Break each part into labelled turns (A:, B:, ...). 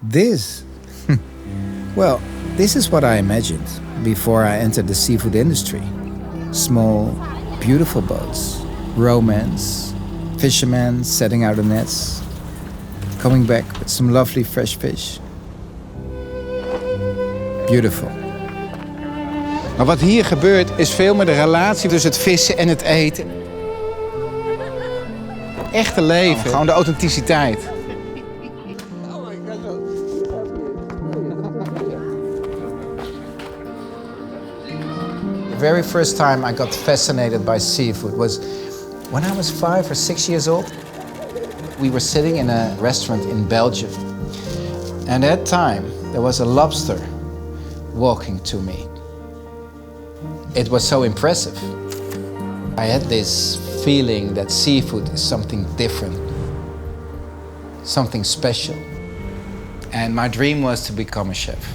A: This? Well, this is what I imagined before I entered the seafood industry. Small, beautiful boats, romance, fishermen setting out the nets, coming back with some lovely fresh fish. Beautiful.
B: Maar wat hier gebeurt is veel meer de relatie tussen het vissen en het eten. Echte leven, gewoon de authenticiteit.
A: The very first time I got fascinated by seafood was when I was 5 or 6 years old. We were sitting in a restaurant in Belgium. And at that time, there was a lobster walking to me. It was so impressive. I had this feeling that seafood is something different, something special. And my dream was to become a chef.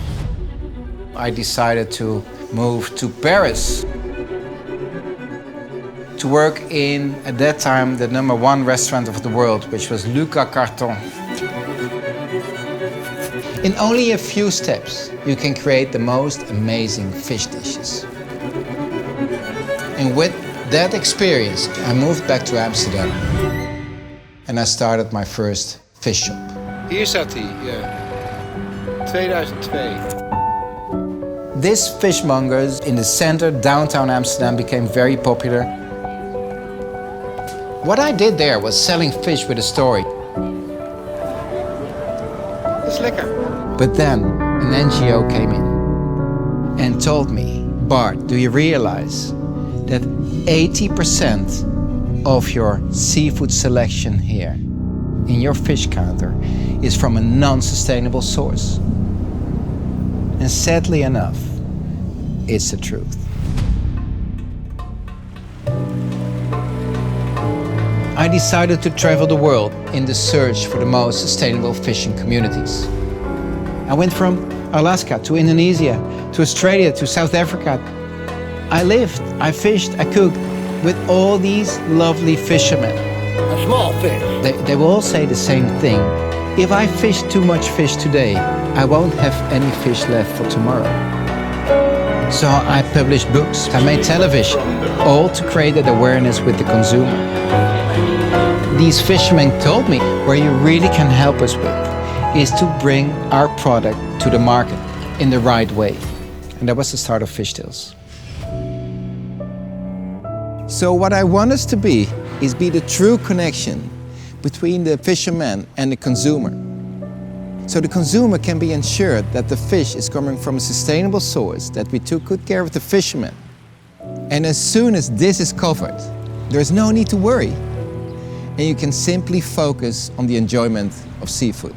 A: I decided to move to Paris to work in, at that time, the #1 restaurant of the world, which was Lucas Carton. In only a few steps, you can create the most amazing fish dishes. And with that experience, I moved back to Amsterdam and I started my first fish shop.
B: Hier zat hij, ja. 2002.
A: This fishmongers in the center, downtown Amsterdam, became very popular. What I did there was selling fish with a story.
B: Dat is lekker.
A: But then an NGO came in and told me, Bart, do you realize that 80% of your seafood selection here in your fish counter is from a non-sustainable source? And sadly enough, it's the truth. I decided to travel the world in the search for the most sustainable fishing communities. I went from Alaska to Indonesia, to Australia, to South Africa. I lived, I fished, I cooked with all these lovely fishermen.
C: A small fish.
A: They will all say the same thing. If I fish too much fish today, I won't have any fish left for tomorrow. So I published books, I made television, all to create that awareness with the consumer. These fishermen told me where you really can help us with is to bring our product to the market in the right way. And that was the start of Fish Tales. So what I want us to be is the true connection between the fisherman and the consumer. So the consumer can be ensured that the fish is coming from a sustainable source, that we took good care of the fishermen. And as soon as this is covered, there's no need to worry. And you can simply focus on the enjoyment of seafood.